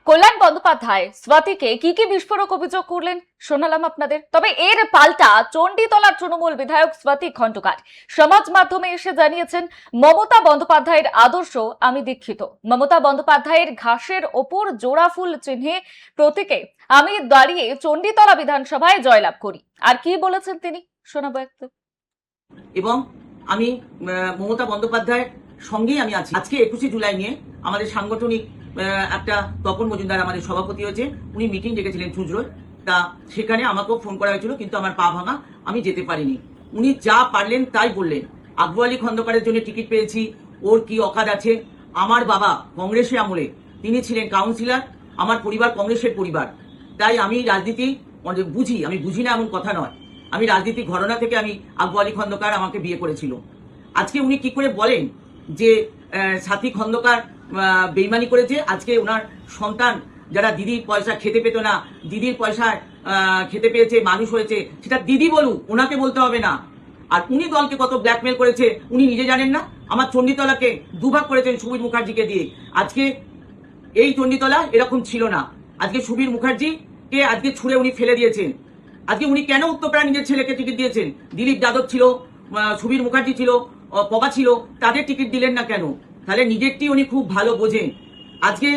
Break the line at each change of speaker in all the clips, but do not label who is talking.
কল্যাণ বন্দ্যোপাধ্যায় স্বাতীকে কি বিস্ফোরক অভিযোগ করলেন শোনালাম আপনাদের। তবে এর পাল্টা চণ্ডীতলার তৃণমূল বিধায়ক স্বাতী খণ্ডকার সমাজ মাধ্যমে এসে জানিয়েছেন, মমতা বন্দ্যোপাধ্যায়ের আদর্শ আমি দীক্ষিত। মমতা বন্দ্যোপাধ্যায়ের ঘাসের ওপর জোড়া ফুল চিহ্নে প্রতীকে আমি দাঁড়িয়ে চণ্ডীতলা বিধানসভায় জয়লাভ করি। আর কি বলেছেন তিনি শোনাবো একটু।
এবং আমি মমতা বন্দ্যোপাধ্যায়ের সঙ্গেই আমি আছি। আজকে 21শে জুলাই নিয়ে আমাদের সাংগঠনিক একটা তপন মজুমদার আমাদের সভাপতি হয়েছে, উনি মিটিং ডেকেছিলেন চুঁচড়োয়। তা সেখানে আমাকেও ফোন করা হয়েছিল, কিন্তু আমার পা ভাঙা, আমি যেতে পারিনি। উনি যা পারলেন তাই বললেন। আকবর আলী খন্দকারের জন্য টিকিট পেয়েছি, ওর কি অকাদ আছে। আমার বাবা কংগ্রেসের আমলে তিনি ছিলেন কাউন্সিলর, আমার পরিবার কংগ্রেসের পরিবার। তাই আমি রাজনীতি বুঝি, আমি বুঝি না এমন কথা নয়। আমি রাজনীতি ঘরানা থেকে আমি আকবর আলী খন্দকার আমাকে বিয়ে করেছিল। আজকে উনি কি করে বলেন যে সাথী খন্দকার বেইমানি করেছে। আজকে ওনার সন্তান যারা দিদির পয়সা খেতে পেত না, দিদির পয়সায় খেতে পেয়েছে, মানুষ হয়েছে, সেটা দিদি বলুক, ওনাকে বলতে হবে না। আর উনি দলকে কত ব্ল্যাকমেল করেছে উনি নিজে জানেন না। আমার চণ্ডীতলাকে দুভাগ করেছেন সুবীর মুখার্জিকে দিয়ে। আজকে এই চণ্ডীতলা এরকম ছিল না। আজকে সুবীর মুখার্জিকে আজকে ছুঁড়ে উনি ফেলে দিয়েছেন। আজকে উনি কেন উত্তরপাড়া নিজের ছেলেকে টিকিট দিয়েছেন? দিলীপ যাদব ছিল, সুবীর মুখার্জি ছিল, পবা ছিল, তাদের টিকিট দিলেন না কেন? তাহলে নিজেরটি উনি খুব ভালো বোঝেন। আজকে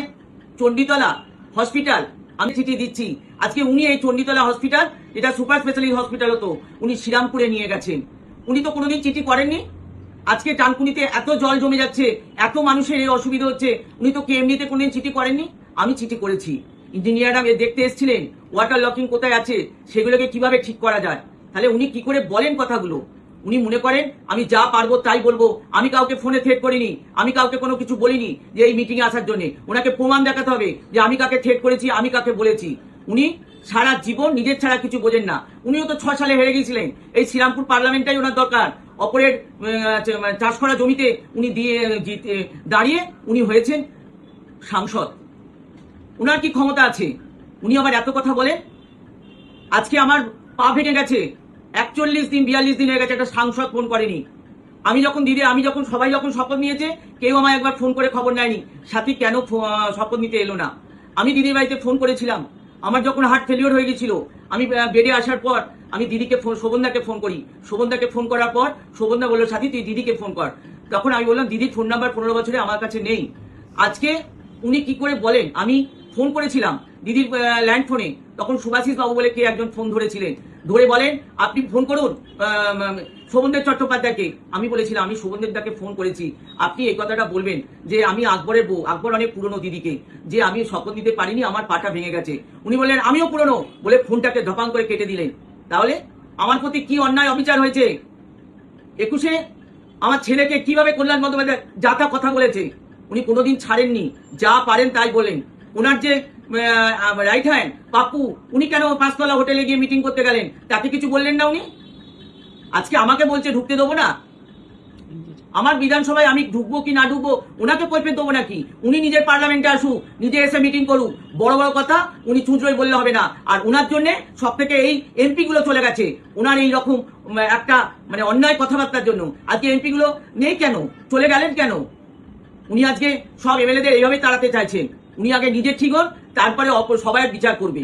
চণ্ডীতলা হসপিটাল আমি চিঠি দিচ্ছি। আজকে উনি এই চণ্ডীতলা হসপিটাল, যেটা সুপার স্পেশালিটি হসপিটাল হতো, উনি শ্রীরামপুরে নিয়ে গেছেন। উনি তো কোনোদিন চিঠি করেননি। আজকে ডানকুনিতে এত জল জমে যাচ্ছে, এত মানুষের এই অসুবিধা হচ্ছে, উনি তো কেএমডিতে কোনোদিন চিঠি করেননি। আমি চিঠি করেছি। ইঞ্জিনিয়াররা দেখতে এসেছিলেন ওয়াটার লকিং কোথায় আছে, সেগুলোকে কিভাবে ঠিক করা যায়। তাহলে উনি কি করে বলেন কথাগুলো? উনি মনে করেন আমি যা পারবো তাই বলবো। আমি কাউকে ফোনে থ্রেট করিনি, আমি কাউকে কোনো কিছু বলিনি যে এই মিটিংয়ে আসার জন্য। ওনাকে প্রমাণ দেখাতে হবে যে আমি কাকে থ্রেট করেছি, আমি কাকে বলেছি। উনি সারা জীবন নিজের ছাড়া কিছু বোঝেন না। উনিও তো 6 সালে হেরে গিয়েছিলেন। এই শ্রীরামপুর পার্লামেন্টটাই ওনার দরকার। অপরের চাষ করা জমিতে উনি দাঁড়িয়ে উনি হয়েছেন সাংসদ। উনার কি ক্ষমতা আছে? উনি আবার এত কথা বলেন। আজকে আমার পা ভেঙে গেছে, 41 দিন 42 দিন হয়ে গেছে, একটা সাংসদ ফোন করেনি। আমি যখন সবাই যখন শপথ নিয়েছে, কেউ আমায় একবার ফোন করে খবর নেয়নি সাথী কেন শপথ নিতে এলো না। আমি দিদির বাড়িতে ফোন করেছিলাম। আমার যখন হার্ট ফেলিওর হয়ে গেছিল, আমি বেডে আসার পর আমি দিদিকে শোভনদাকে ফোন করি। শোভনদাকে ফোন করার পর শোভনদা বললো সাথী তুই দিদিকে ফোন কর। তখন আমি বললাম দিদির ফোন নাম্বার 15 বছরে আমার কাছে নেই। আজকে উনি কি করে বলেন? আমি ফোন করেছিলাম দিদির ল্যান্ড ফোনে, তখন সুভাষিস বাবু বলে কে একজন ফোন ধরেছিলেন, ধরে বলেন আপনি ফোন করুন শোভনদেব চট্টোপাধ্যায়কে। আমি বলেছিলাম আমি শোভনদেবদাকে ফোন করেছি, আপনি এই কথাটা বলবেন যে আমি আকবরের বউ, আকবর অনেক পুরনো দিদিকে, যে আমি শপথ নিতে পারিনি, আমার পাটা ভেঙে গেছে। উনি বললেন আমিও পুরনো, বলে ফোনটাকে ধপাং করে কেটে দিলেন। তাহলে আমার প্রতি কি অন্যায় অবিচার হয়েছে? 21শে আমার ছেলেকে কিভাবে কল্যাণ বন্দ্যোপাধ্যায় যা তা কথা বলেছে, উনি কোনোদিন ছাড়েননি। যা পারেন তাই বলেন। ওনার যে রাইট হ্যান্ড পাপ্পু, উনি কেন 5 তলা হোটেলে গিয়ে মিটিং করতে গেলেন? তাকে কিছু বললেন না উনি? আজকে আমাকে বলছে ঢুকতে দেবো না। আমার বিধানসভায় আমি ঢুকবো কি না ঢুকবো ওনাকে কৈফিয়ত দেবো নাকি? উনি নিজের পার্লামেন্টে আসুক, নিজে এসে মিটিং করুক। বড় বড় কথা উনি চুঁচড়োয় বললে হবে না। আর ওনার জন্য সব থেকে এই এমপি গুলো চলে গেছে, ওনার এই রকম একটা অন্যায় কথাবার্তার জন্য। আজকে এমপি গুলো নেই কেন, চলে গেলেন কেন? উনি আজকে সব এমএলএদের এইভাবে তাড়াতে চাইছেন। উনি আগে নিজে ঠিক হন, তারপরে সবাই বিচার করবে।